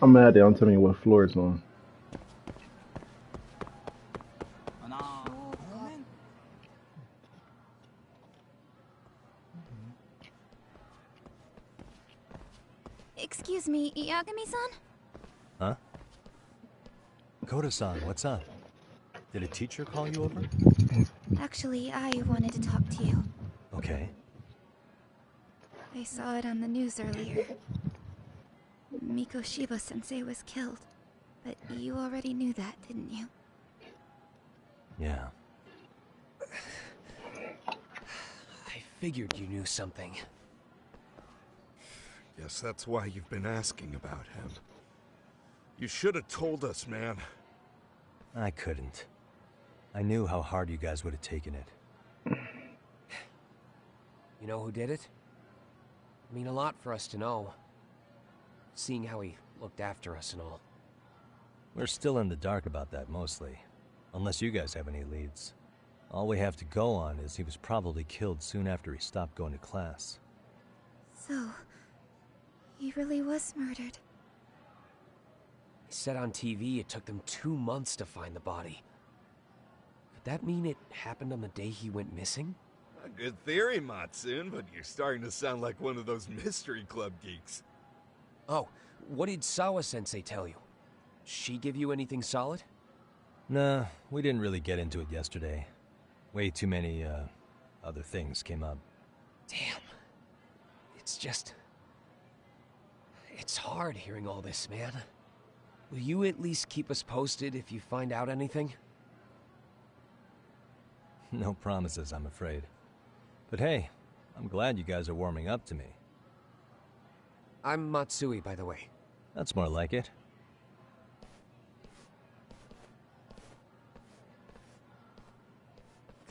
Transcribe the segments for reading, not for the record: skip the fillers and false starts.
I'm mad they don't tell me what floor it's on. Excuse me, Yagami-san? Huh? Koda-san, what's up? Did a teacher call you over? Actually, I wanted to talk to you. Okay. I saw it on the news earlier. Mikoshiba-sensei was killed. But you already knew that, didn't you? Yeah. I figured you knew something. Guess that's why you've been asking about him. You should have told us, man. I couldn't. I knew how hard you guys would have taken it. You know who did it? I mean a lot for us to know. Seeing how he looked after us and all. We're still in the dark about that, mostly. Unless you guys have any leads. All we have to go on is he was probably killed soon after he stopped going to class. So, he really was murdered. He said on TV it took them 2 months to find the body. Could that mean it happened on the day he went missing? A good theory, Matsune, but you're starting to sound like one of those mystery club geeks. Oh, what did Sawa-sensei tell you? She give you anything solid? Nah, we didn't really get into it yesterday. Way too many, other things came up. Damn. It's just... It's hard hearing all this, man. Will you at least keep us posted if you find out anything? No promises, I'm afraid. But hey, I'm glad you guys are warming up to me. I'm Matsui, by the way. That's more like it.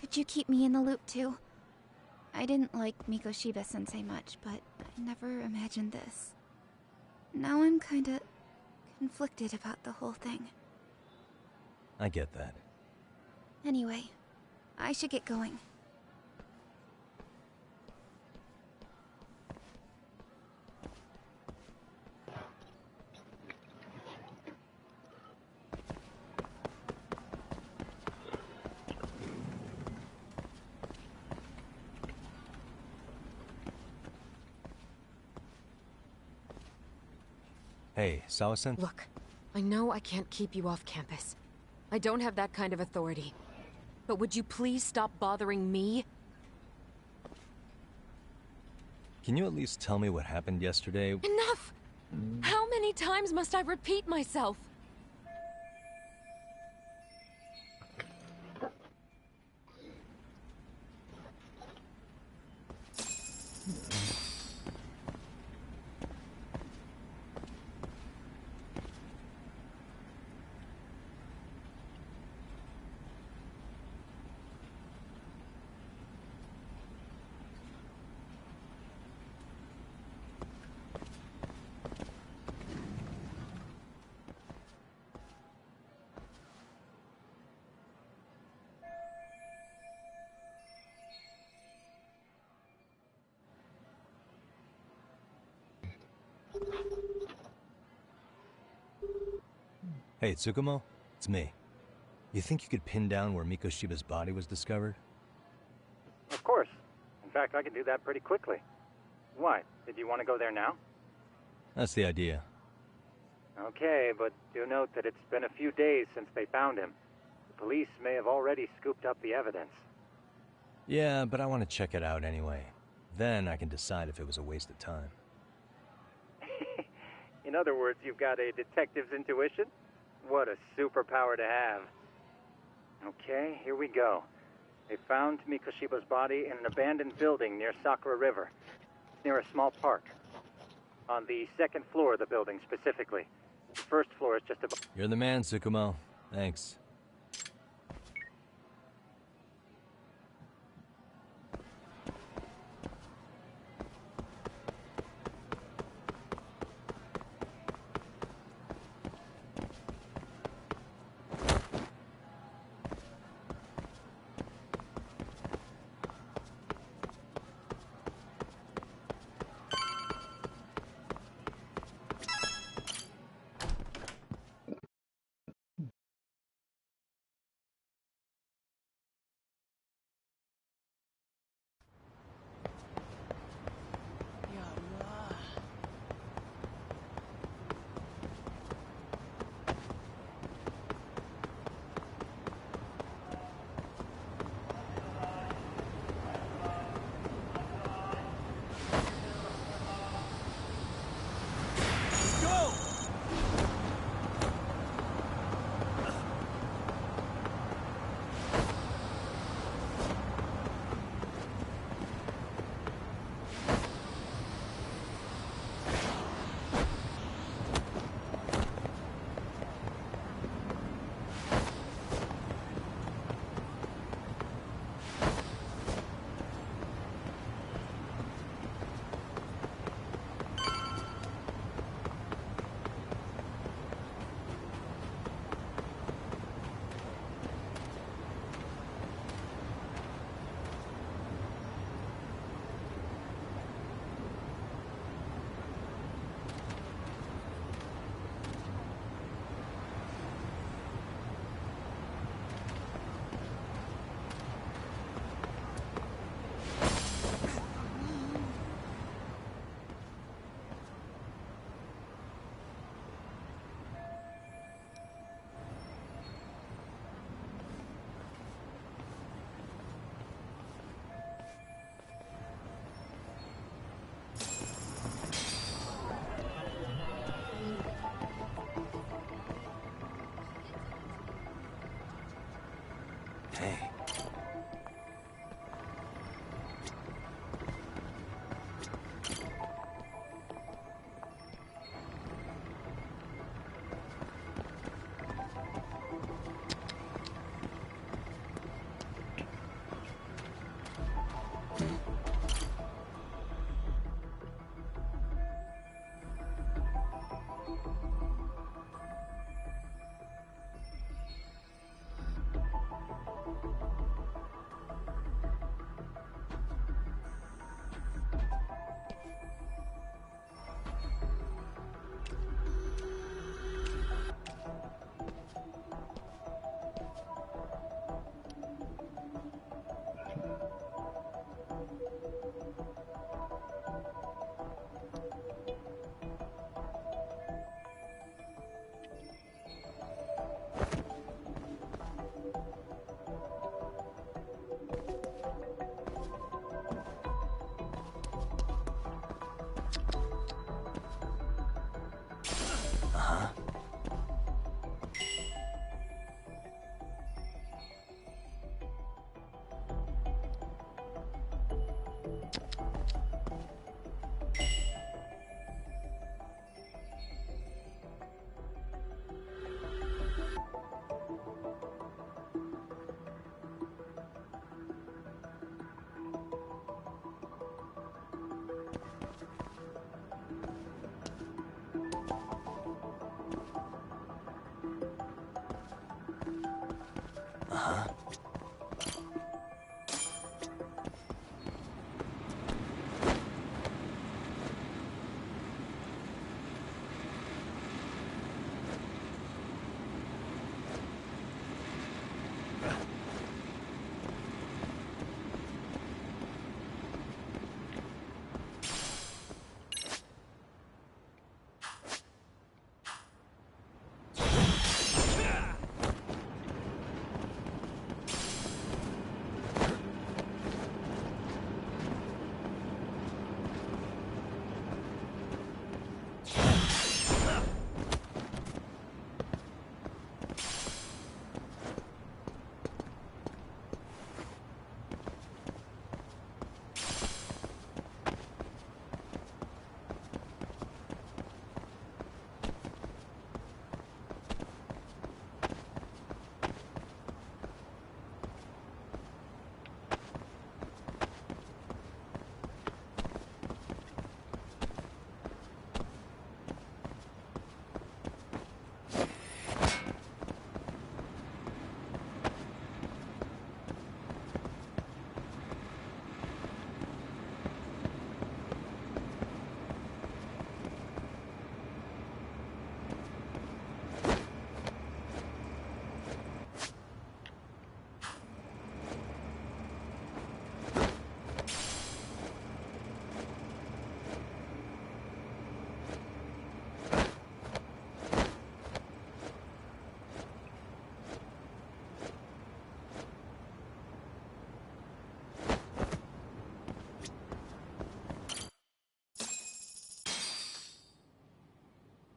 Could you keep me in the loop too? I didn't like Mikoshiba-sensei much, but I never imagined this. Now I'm kinda conflicted about the whole thing. I get that. Anyway, I should get going. Hey, Sawa-sen? Look, I know I can't keep you off campus. I don't have that kind of authority. But would you please stop bothering me? Can you at least tell me what happened yesterday? Enough! How many times must I repeat myself? Hey, Tsukumo? It's me. You think you could pin down where Mikoshiba's body was discovered? Of course. In fact, I can do that pretty quickly. Why? Did you want to go there now? That's the idea. Okay, but do note that it's been a few days since they found him. The police may have already scooped up the evidence. Yeah, but I want to check it out anyway. Then I can decide if it was a waste of time. In other words, you've got a detective's intuition? What a superpower to have. Okay, here we go. They found Mikoshiba's body in an abandoned building near Sakura River, near a small park. On the second floor of the building, specifically. The first floor is just above... You're the man, Tsukumo. Thanks.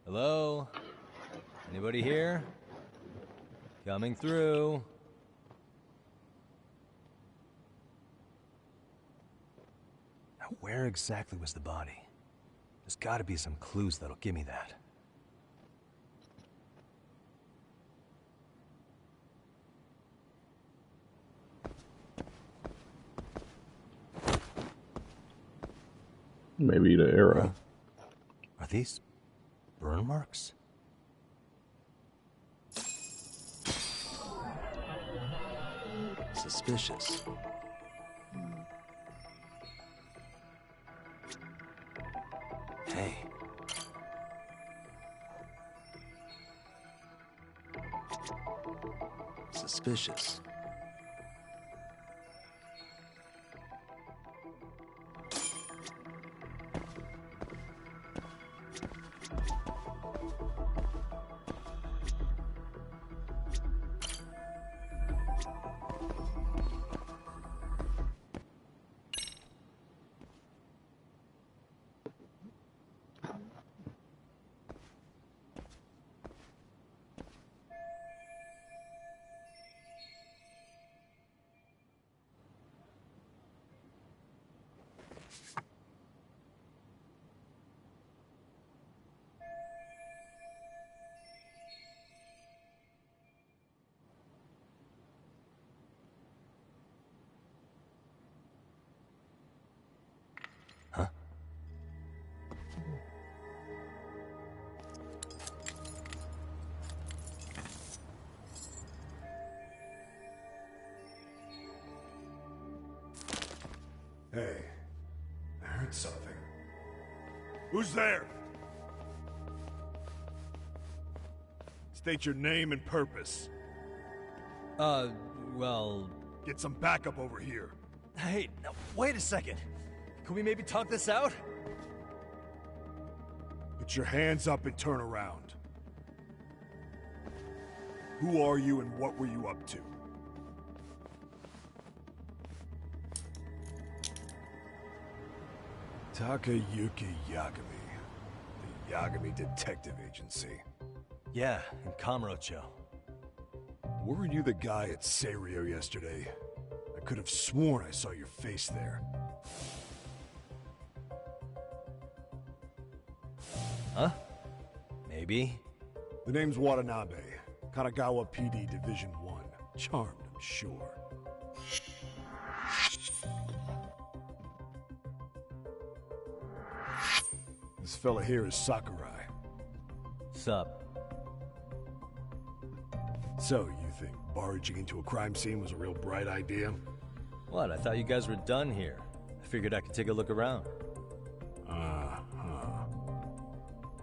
Hello? Anybody here? Coming through. Now, where exactly was the body? There's gotta be some clues that'll give me that. Maybe the arrow. Are these burn marks? Suspicious. Hey. Suspicious. Huh? Hey, I heard something. Who's there? State your name and purpose. Well... Get some backup over here. Hey, now, wait a second. Can we maybe talk this out? Put your hands up and turn around. Who are you and what were you up to? Takayuki Yagami. The Yagami Detective Agency. Yeah, in Kamurocho. Weren't you the guy at Seirio yesterday? I could have sworn I saw your face there. Huh? Maybe. The name's Watanabe. Kanagawa PD Division 1. Charmed, I'm sure. This fella here is Sakurai. Sup? So, you think barging into a crime scene was a real bright idea? What? I thought you guys were done here. I figured I could take a look around.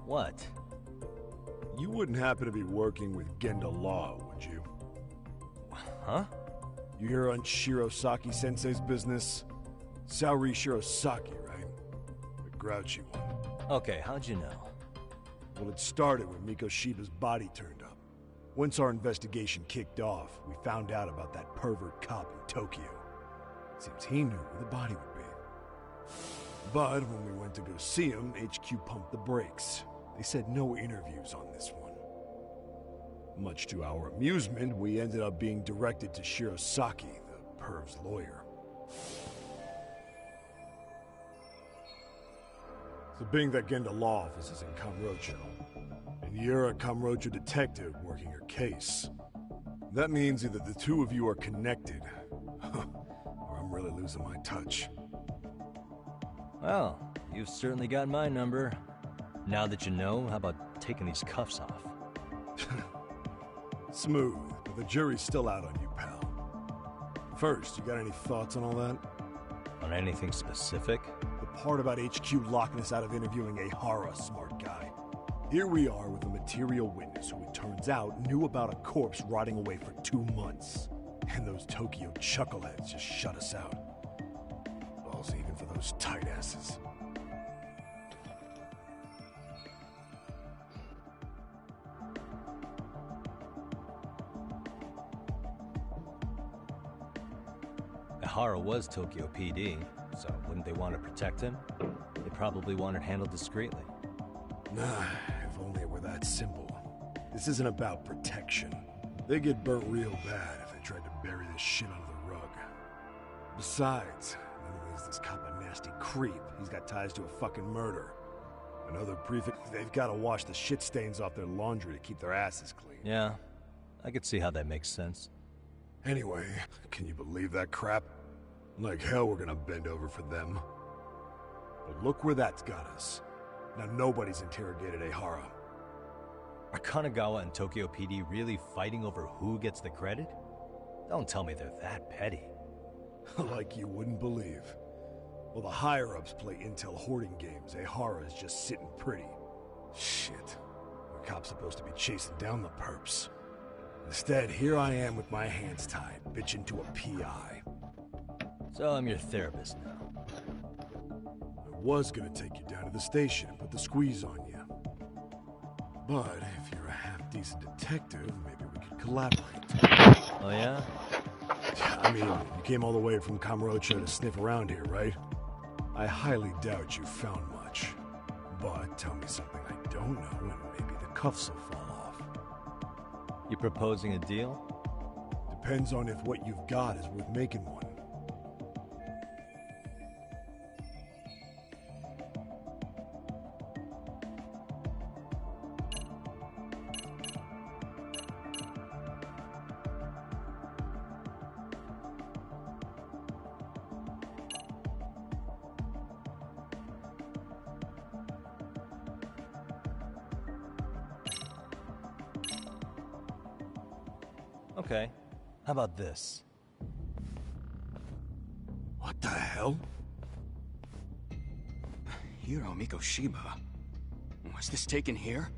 What? You wouldn't happen to be working with Genda Law, would you? Huh? You hear on Shirosaki-sensei's business? Saori Shirosaki, right? The grouchy one. Okay, how'd you know? Well, it started when Mikoshiba's body turned up. Once our investigation kicked off, we found out about that pervert cop in Tokyo. Seems he knew where the body would be. But when we went to go see him, HQ pumped the brakes. They said no interviews on this one. Much to our amusement, we ended up being directed to Shirosaki, the perv's lawyer. So being that Genda Law office is in Kamurocho, and you're a Kamurocho detective working your case, that means either the two of you are connected, or I'm really losing my touch. Well, you've certainly got my number. Now that you know, how about taking these cuffs off? Smooth, but the jury's still out on you, pal. First, you got any thoughts on all that? On anything specific? The part about HQ locking us out of interviewing a Hara, smart guy. Here we are with a material witness who it turns out knew about a corpse rotting away for 2 months. And those Tokyo chuckleheads just shut us out. Balls even for those tight asses. Ihara was Tokyo PD, so wouldn't they want to protect him? They probably want it handled discreetly. Nah, if only it were that simple. This isn't about protection. They get burnt real bad if they tried to bury this shit under the rug. Besides, not only is this cop a nasty creep, he's got ties to a fucking murder. Another prefect, they've got to wash the shit stains off their laundry to keep their asses clean. Yeah, I could see how that makes sense. Anyway, can you believe that crap? Like hell we're gonna bend over for them. But look where that's got us. Now nobody's interrogated Ihara. Are Kanagawa and Tokyo PD really fighting over who gets the credit? Don't tell me they're that petty. Like you wouldn't believe. Well, the higher-ups play intel hoarding games. Ihara is just sitting pretty. Shit. The cop's supposed to be chasing down the perps. Instead, here I am with my hands tied, bitching to a PI. So I'm your therapist now. I was gonna take you down to the station and put the squeeze on you. But if you're a half-decent detective, maybe we could collaborate. Oh yeah? I mean, you came all the way from Kamurocho to sniff around here, right? I highly doubt you found much. But tell me something I don't know and maybe the cuffs will fall off. You proposing a deal? Depends on if what you've got is worth making one. Okay. How about this? What the hell? Hiro Mikoshiba. Was this taken here?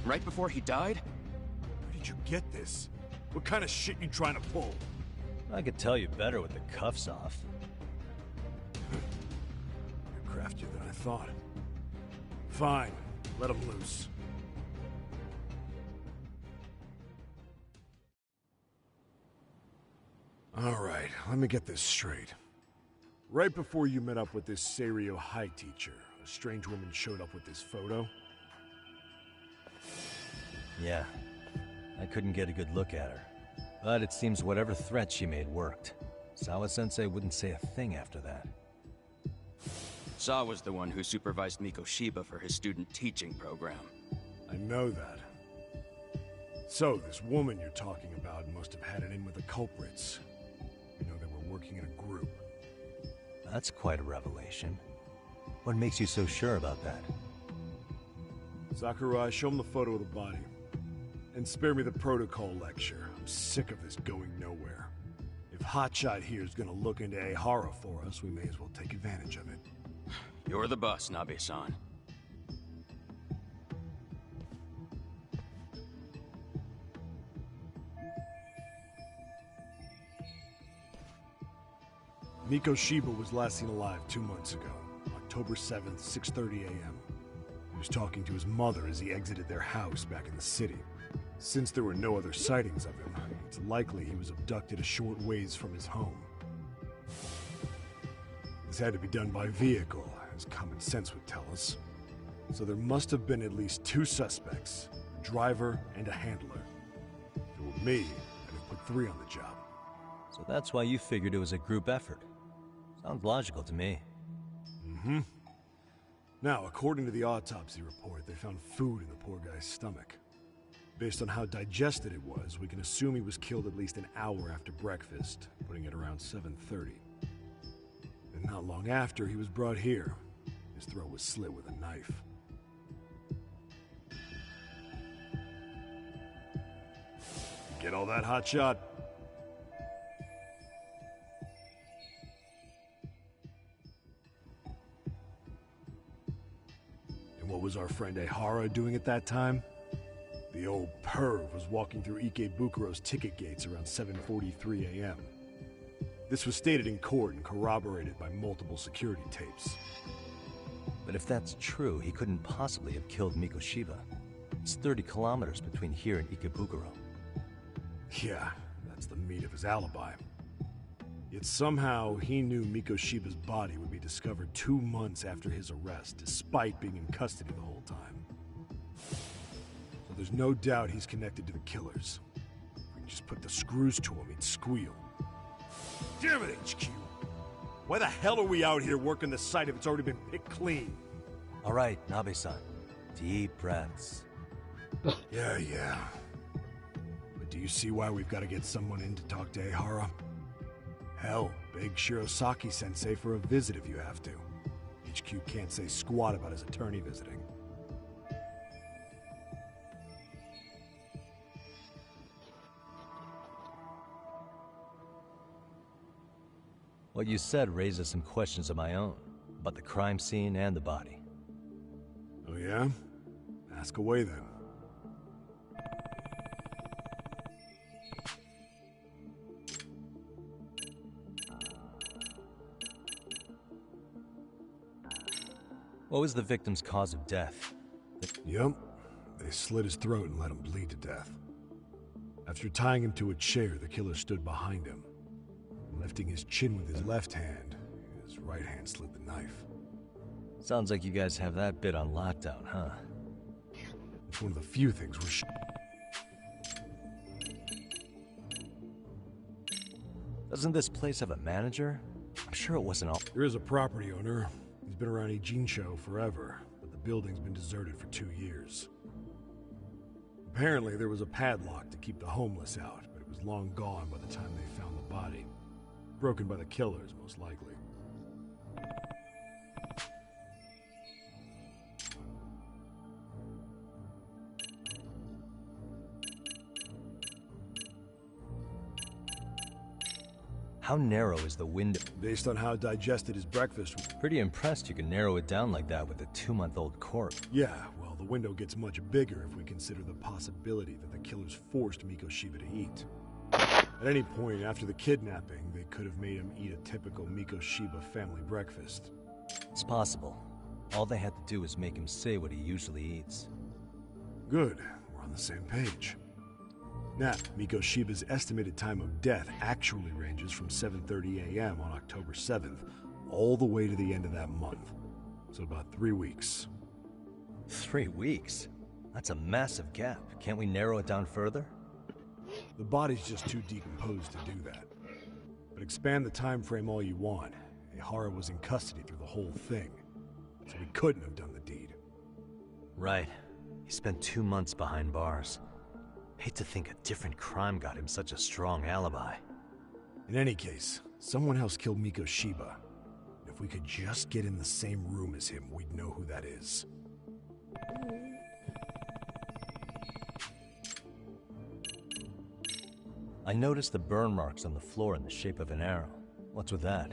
Right before he died? Where did you get this? What kind of shit you trying to pull? I could tell you better with the cuffs off. You're craftier than I thought. Fine. Let him loose. Alright, let me get this straight. Right before you met up with this Seiryo High teacher, a strange woman showed up with this photo? Yeah. I couldn't get a good look at her. But it seems whatever threat she made worked. Sawa-sensei wouldn't say a thing after that. Sawa's the one who supervised Mikoshiba for his student teaching program. I know that. So, this woman you're talking about must have had it in with the culprits. You know, they were working in a group. That's quite a revelation. What makes you so sure about that? Sakurai, show him the photo of the body. And spare me the protocol lecture. I'm sick of this going nowhere. If Hotshot here is gonna look into Ehara for us, we may as well take advantage of it. You're the boss, Nabe-san. Mikoshiba was last seen alive 2 months ago, October 7th, 6:30 a.m. He was talking to his mother as he exited their house back in the city. Since there were no other sightings of him, it's likely he was abducted a short ways from his home. This had to be done by vehicle, as common sense would tell us. So there must have been at least 2 suspects, a driver and a handler. If it were me, I'd have put 3 on the job. So that's why you figured it was a group effort. Sounds logical to me. Mm-hmm. Now, according to the autopsy report, they found food in the poor guy's stomach. Based on how digested it was, we can assume he was killed at least an hour after breakfast, putting it around 7:30. And not long after, he was brought here. His throat was slit with a knife. Get all that, Hotshot? And what was our friend Ehara doing at that time? The old perv was walking through Ikebukuro's ticket gates around 7:43 a.m. This was stated in court and corroborated by multiple security tapes. But if that's true, he couldn't possibly have killed Mikoshiba. It's 30 kilometers between here and Ikebukuro. Yeah, that's the meat of his alibi. Yet somehow he knew Mikoshiba's body would be discovered 2 months after his arrest, despite being in custody the whole time. So there's no doubt he's connected to the killers. If we can just put the screws to him, he'd squeal. Damn it, HQ! Why the hell are we out here working the site if it's already been picked clean? All right, Nabe-san. Deep breaths. Yeah. But do you see why we've got to get someone in to talk to Ehara? Hell, beg Shirosaki-sensei for a visit if you have to. HQ can't say squat about his attorney visiting. What you said raises some questions of my own, about the crime scene and the body. Oh yeah? Ask away then. What was the victim's cause of death? Yep. They slit his throat and let him bleed to death. After tying him to a chair, the killer stood behind him. Lifting his chin with his left hand, his right hand slid the knife. Sounds like you guys have that bit on lockdown, huh? It's one of the few things we're Doesn't this place have a manager? I'm sure it wasn't all. There is a property owner. He's been around Ijincho forever, but the building's been deserted for 2 years. Apparently, there was a padlock to keep the homeless out, but it was long gone by the time they found the body. Broken by the killers, most likely. How narrow is the window? Based on how digested his breakfast was. Pretty impressed you can narrow it down like that with a 2-month-old corpse. Yeah, well, the window gets much bigger if we consider the possibility that the killers forced Mikoshiba to eat. At any point after the kidnapping, they could have made him eat a typical Mikoshiba family breakfast. It's possible. All they had to do was make him say what he usually eats. Good, we're on the same page. Now, Mikoshiba's estimated time of death actually ranges from 7:30 a.m. on October 7th, all the way to the end of that month. So about 3 weeks. 3 weeks? That's a massive gap. Can't we narrow it down further? The body's just too decomposed to do that. But expand the time frame all you want. Ehara was in custody through the whole thing, so he couldn't have done the deed. Right. He spent 2 months behind bars. Hate to think a different crime got him such a strong alibi. In any case, someone else killed Mikoshiba. If we could just get in the same room as him, we'd know who that is. I noticed the burn marks on the floor in the shape of an arrow. What's with that?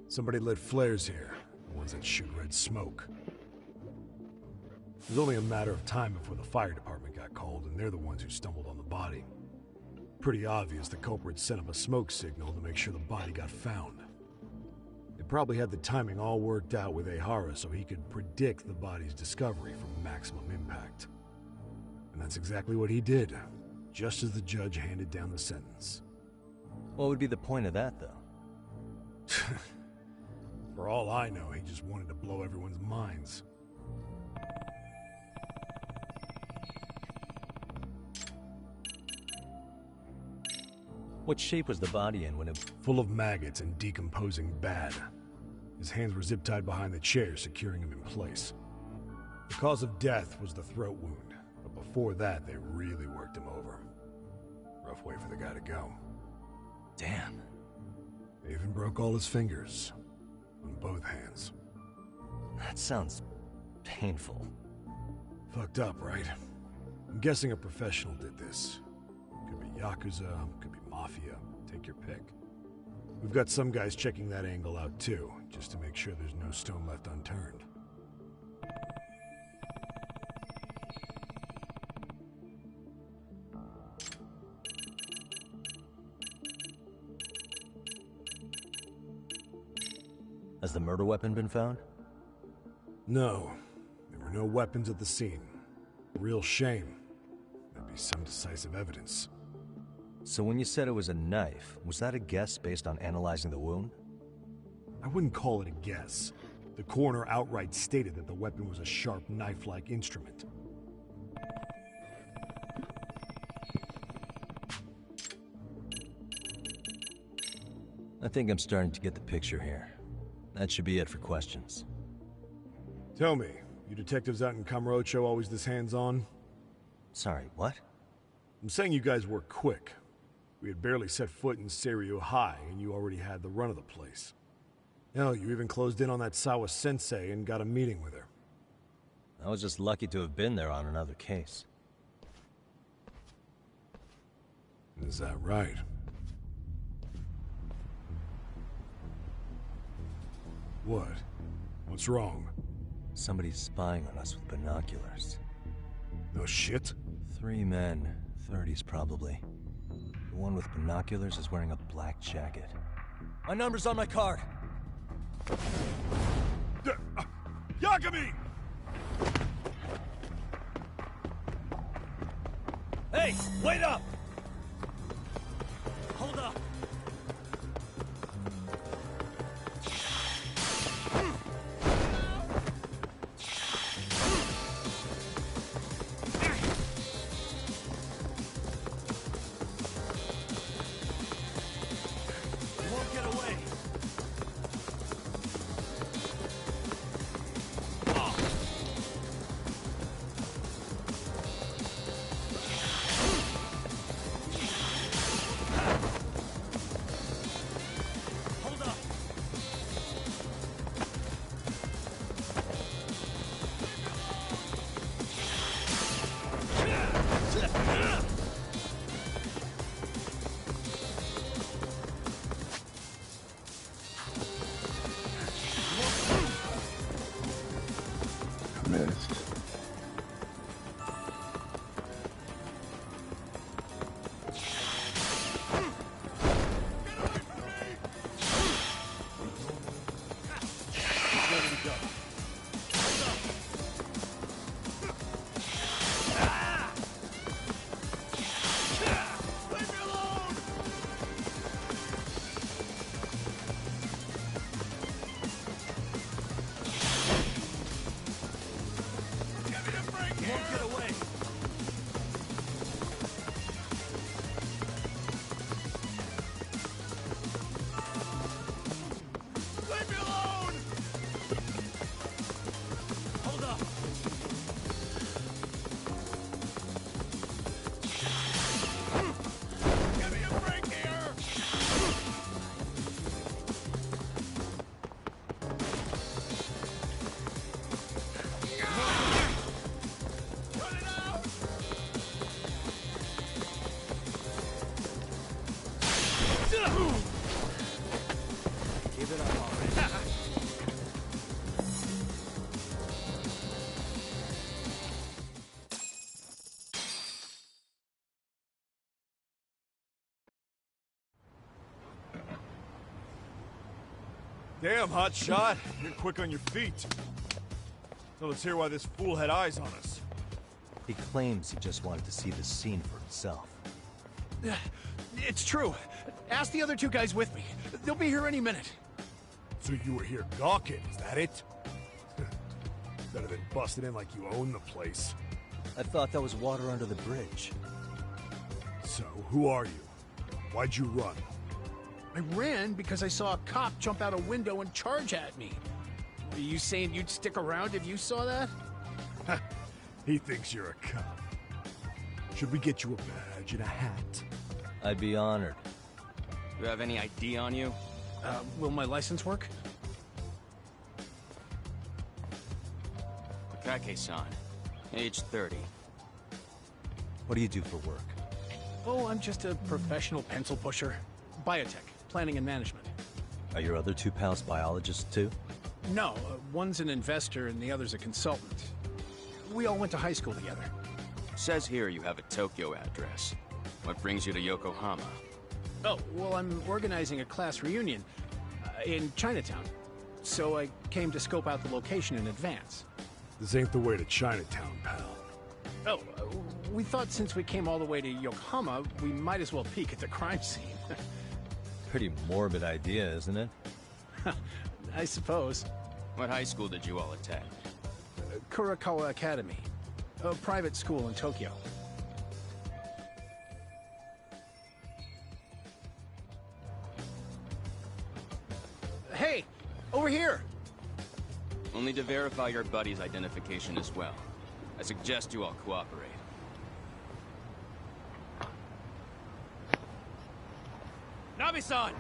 Somebody lit flares here, the ones that shoot red smoke. It was only a matter of time before the fire department got called, and they're the ones who stumbled on the body. Pretty obvious the culprit set up a smoke signal to make sure the body got found. They probably had the timing all worked out with Ehara so he could predict the body's discovery from maximum impact. And that's exactly what he did, just as the judge handed down the sentence. What would be the point of that, though? For all I know, he just wanted to blow everyone's minds. What shape was the body in when it... Full of maggots and decomposing bad. His hands were zip-tied behind the chair, securing him in place. The cause of death was the throat wound, but before that, they really worked him over. Rough way for the guy to go. Damn. They even broke all his fingers. On both hands. That sounds... painful. Fucked up, right? I'm guessing a professional did this. Could be Yakuza, could be Mafia. Take your pick. We've got some guys checking that angle out too, just to make sure there's no stone left unturned. Has the murder weapon been found? No. There were no weapons at the scene. Real shame. That'd be some decisive evidence. So when you said it was a knife, was that a guess based on analyzing the wound? I wouldn't call it a guess. The coroner outright stated that the weapon was a sharp knife-like instrument. I think I'm starting to get the picture here. That should be it for questions. Tell me, you detectives out in Kamurocho always this hands-on? Sorry, what? I'm saying you guys work quick. We had barely set foot in Seiryu High, and you already had the run of the place. Hell, you even closed in on that Sawa Sensei and got a meeting with her. I was just lucky to have been there on another case. Is that right? What? What's wrong? Somebody's spying on us with binoculars. No shit? 3 men, 30s probably. The one with binoculars is wearing a black jacket. My number's on my card! Yagami! Hey, wait up! Hold up! Damn, hot shot. You're quick on your feet. So let's hear why this fool had eyes on us. He claims he just wanted to see the scene for himself. It's true. Ask the other two guys with me. They'll be here any minute. So you were here gawking, is that it? Better than busting in like you own the place. I thought that was water under the bridge. So, who are you? Why'd you run? I ran because I saw a cop jump out a window and charge at me. Are you saying you'd stick around if you saw that? He thinks you're a cop. Should we get you a badge and a hat? I'd be honored. Do you have any ID on you? Will my license work? Takake-san, age 30. What do you do for work? Oh, I'm just a professional pencil pusher. Biotech, planning and management. Are your other two pals biologists too? No, one's an investor and the other's a consultant. We all went to high school together. Says here you have a Tokyo address. What brings you to Yokohama? Oh, well, I'm organizing a class reunion in Chinatown. So I came to scope out the location in advance. This ain't the way to Chinatown, pal. Oh, we thought since we came all the way to Yokohama, we might as well peek at the crime scene. Pretty morbid idea, isn't it? I suppose. What high school did you all attend? Kurakawa Academy, a private school in Tokyo. Hey, over here! Only to verify your buddy's identification as well. I suggest you all cooperate. Nabi-san!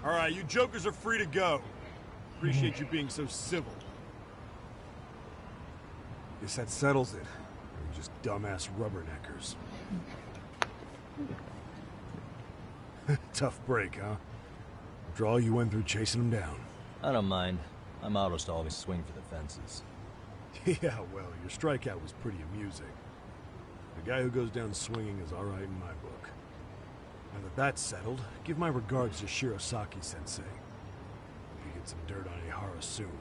Alright, you jokers are free to go. Appreciate you being so civil. Guess that settles it. We're just dumbass rubberneckers. Tough break, huh? After all you went through chasing them down. I don't mind. My motto's to always swing for the fences. Yeah, well, your strikeout was pretty amusing. The guy who goes down swinging is alright in my book. Now that that's settled, give my regards to Shirosaki-sensei. Hope you get some dirt on Ihara soon.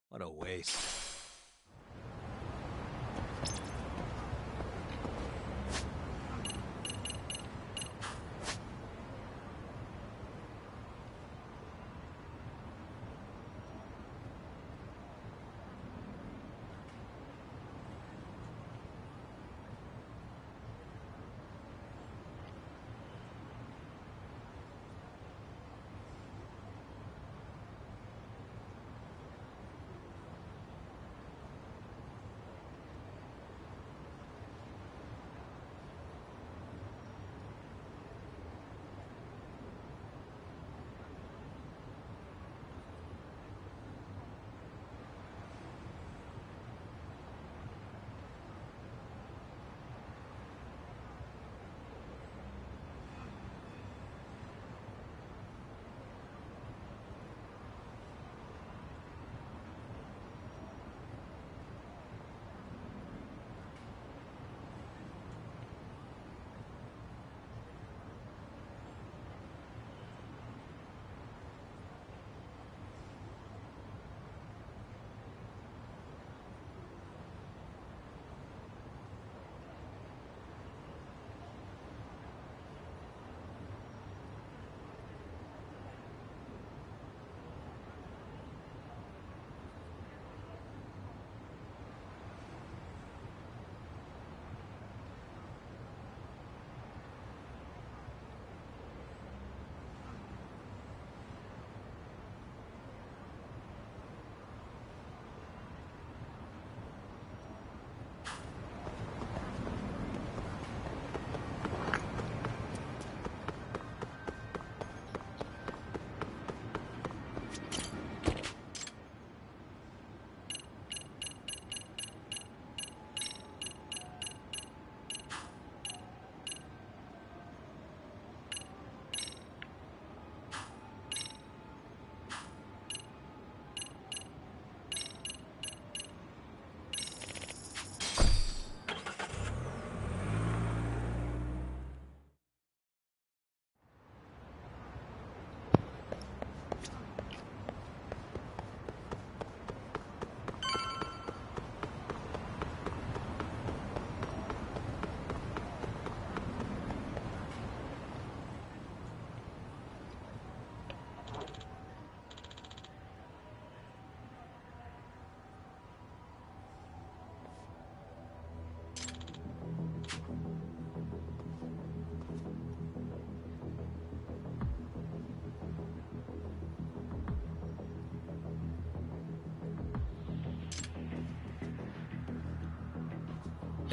What a waste.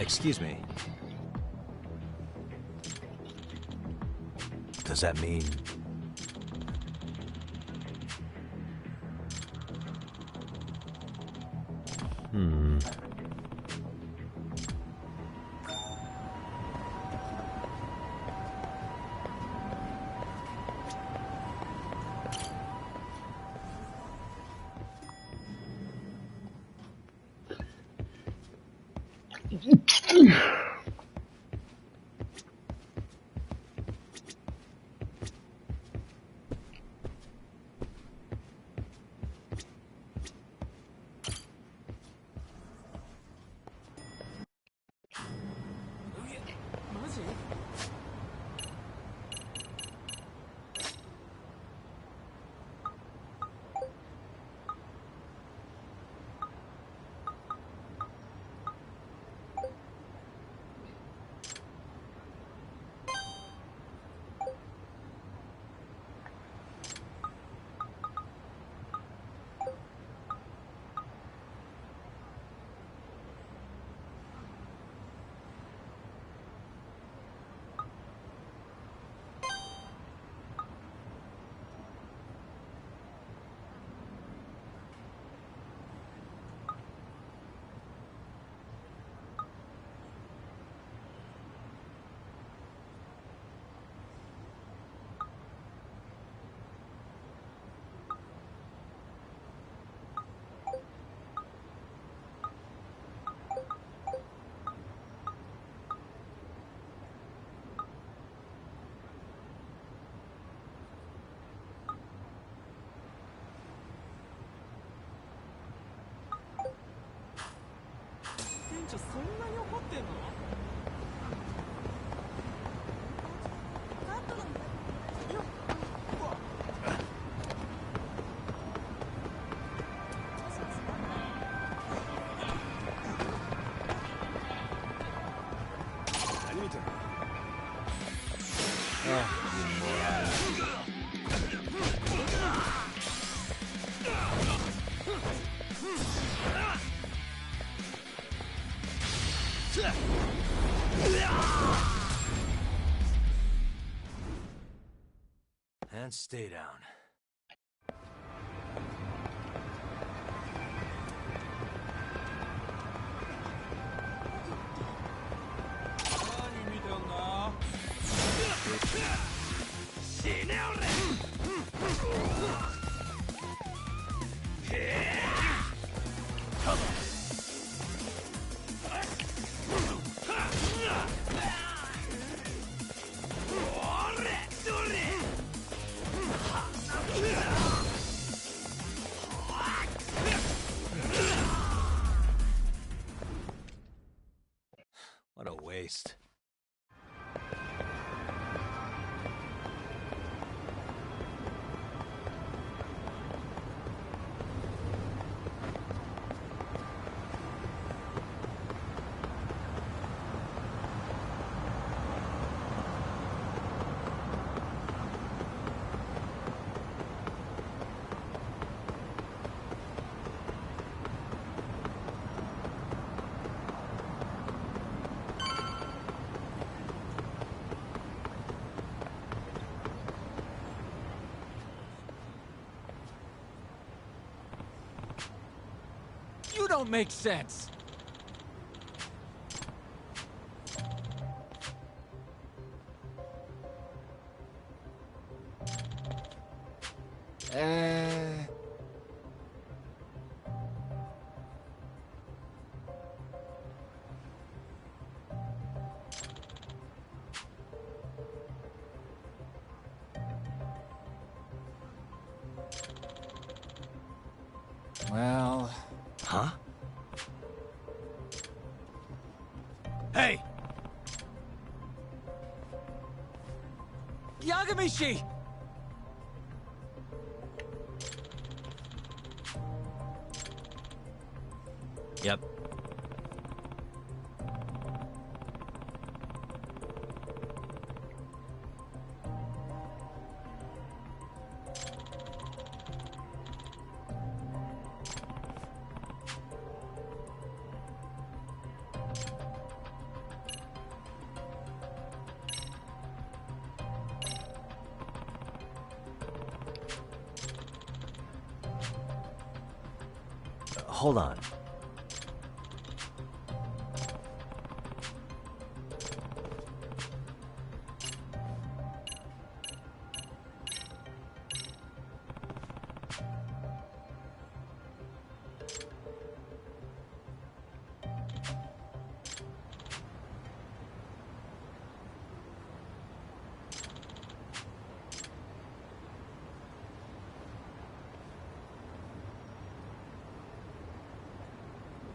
Excuse me. Does that mean... And stay down. What a waste. You don't make sense. Well... Huh? Hey! Yagamishi! Yep. hold on.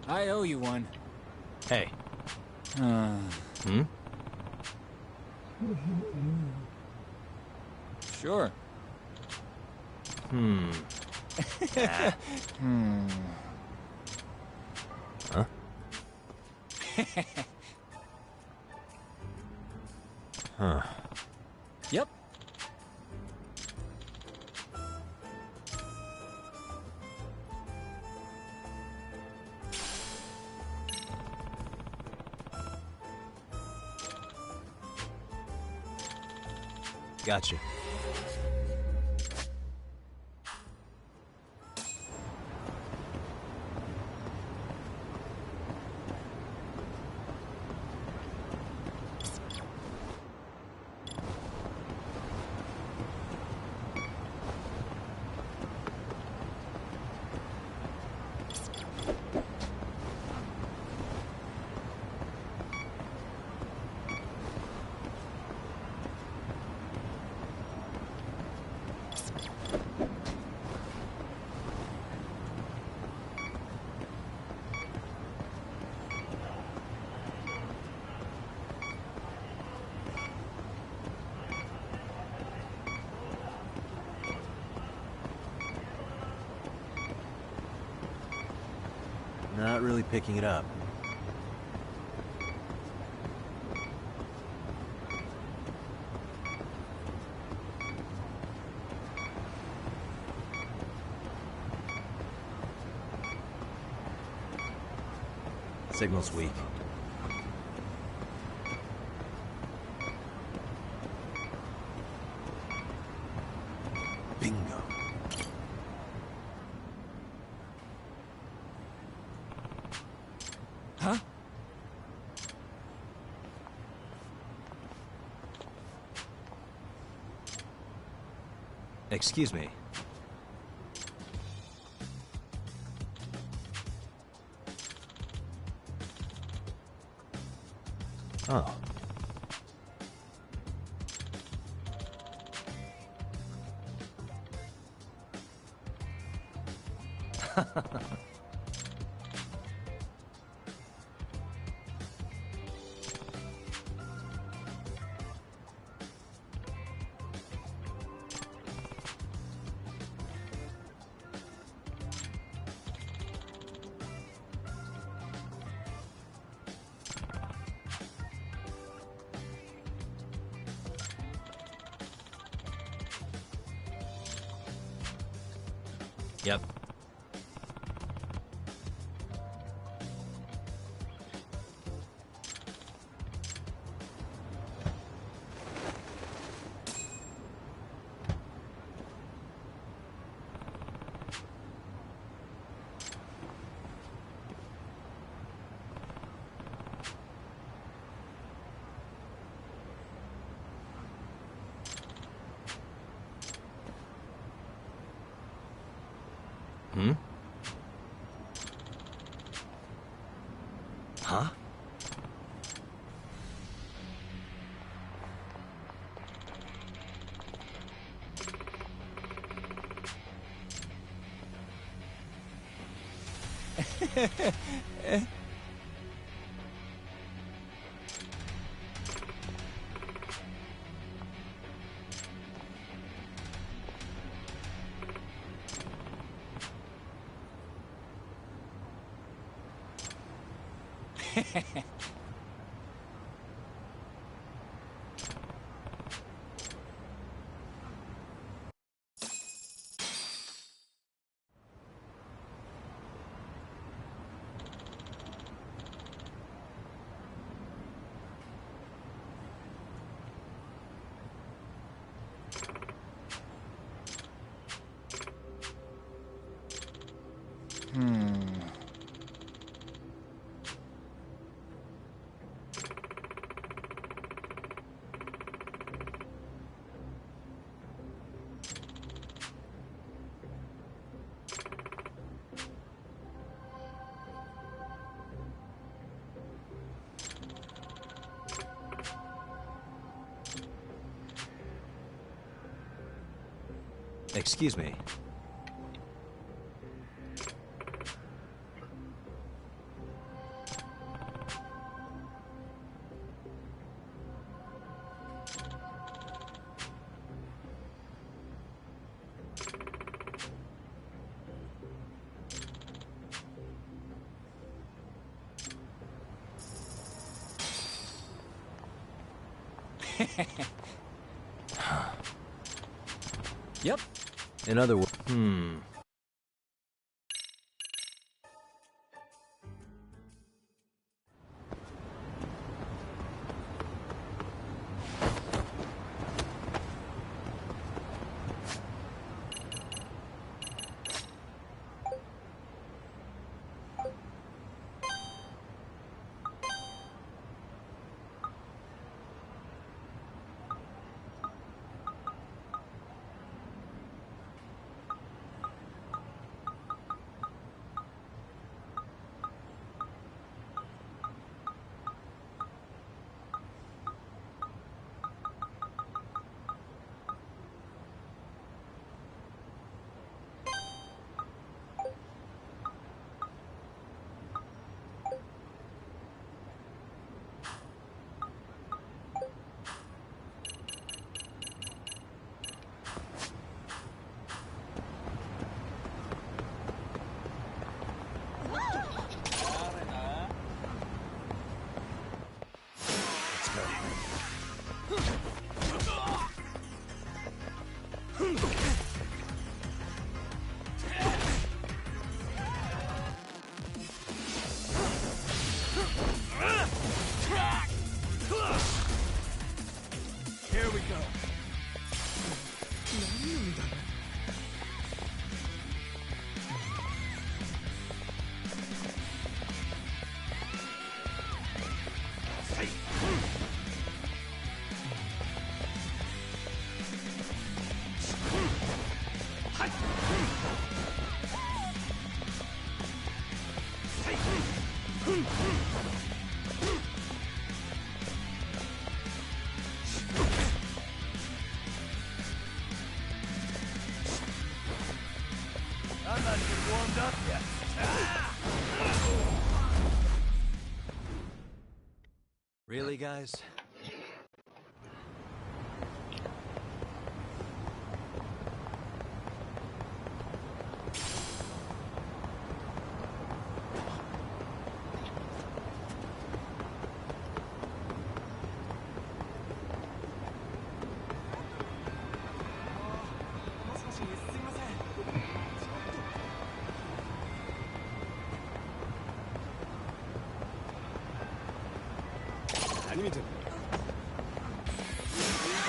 I owe you one. Hey. Hmm? Sure. Hmm. Huh? Huh. Yep. Gotcha. Not really picking it up. Signal's weak. Bingo. Huh? Excuse me. Oh. Yep. Hmm? Huh? Hmm. Excuse me. Yep. In other words, Here we go. I'm not even warmed up yet. really, guys?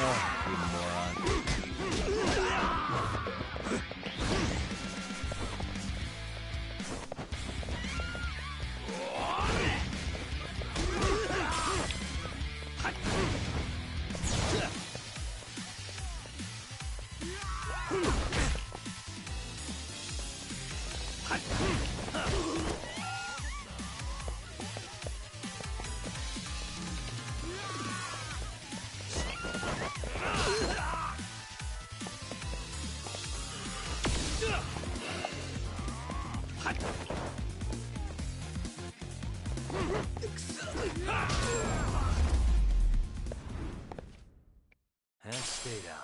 Oh, you moron. And stay down.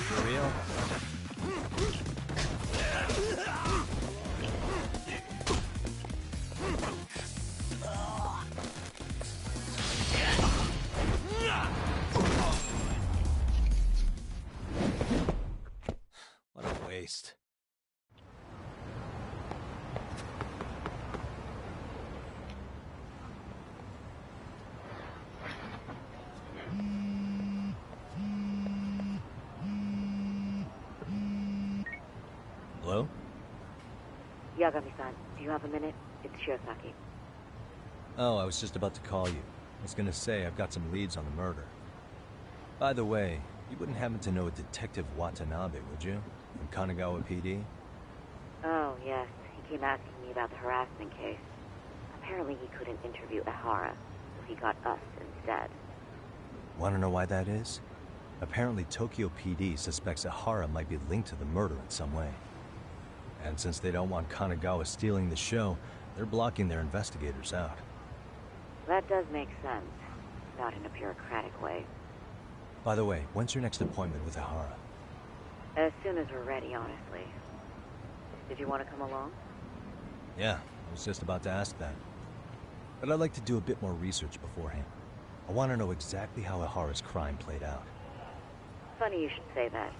For real? What a waste. Hello? Yagami-san, do you have a minute? It's Shiosaki. Oh, I was just about to call you. I was gonna say I've got some leads on the murder. By the way, you wouldn't happen to know a Detective Watanabe, would you? From Kanagawa PD? Oh, yes. He came asking me about the harassment case. Apparently he couldn't interview Ehara, so he got us instead. Want to know why that is? Apparently Tokyo PD suspects Ehara might be linked to the murder in some way. And since they don't want Kanagawa stealing the show, they're blocking their investigators out. That does make sense. Not in a bureaucratic way. By the way, when's your next appointment with Ehara? As soon as we're ready, honestly. Did you want to come along? Yeah, I was just about to ask that. But I'd like to do a bit more research beforehand. I want to know exactly how Ehara's crime played out. Funny you should say that.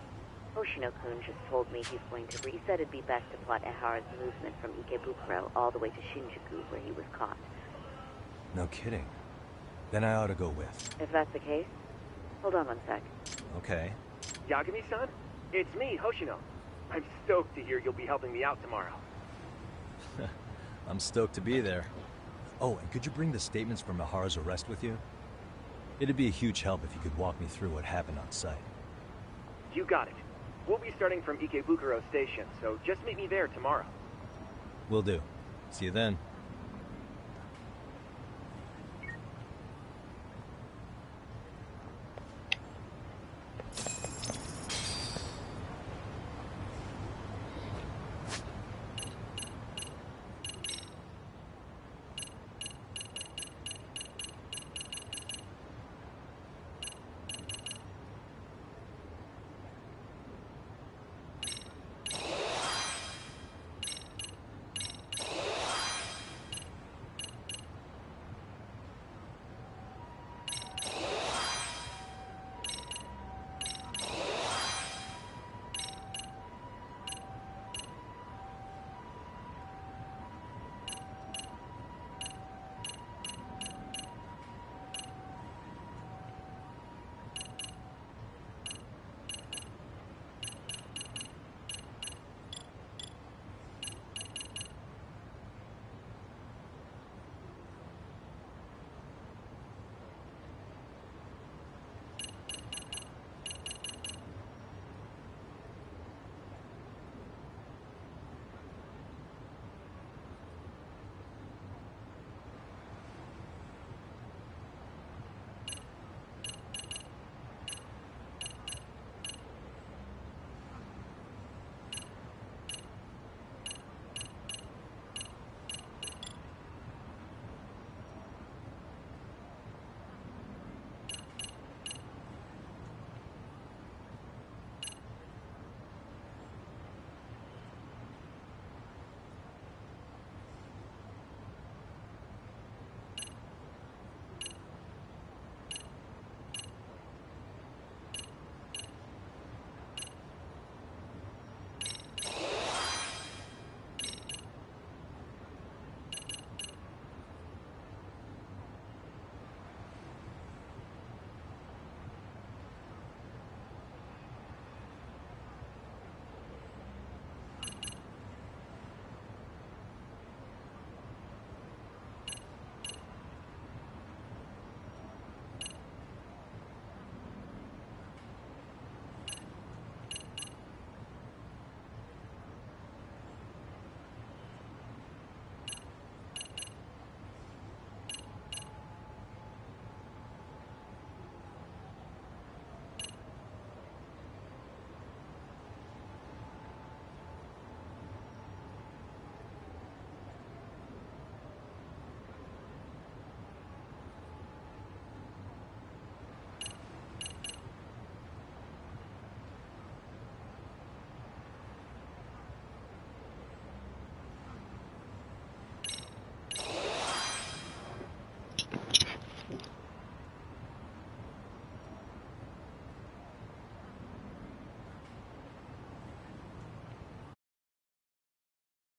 Hoshino-kun just told me he's going to reset it'd be best to plot Ehara's movement from Ikebukuro all the way to Shinjuku, where he was caught. No kidding. Then I ought to go with. If that's the case, hold on one sec. Okay. Yagami-san? It's me, Hoshino. I'm stoked to hear you'll be helping me out tomorrow. I'm stoked to be there. Oh, and could you bring the statements from Ehara's arrest with you? It'd be a huge help if you could walk me through what happened on site. You got it. We'll be starting from Ikebukuro Station, so just meet me there tomorrow. Will do. See you then.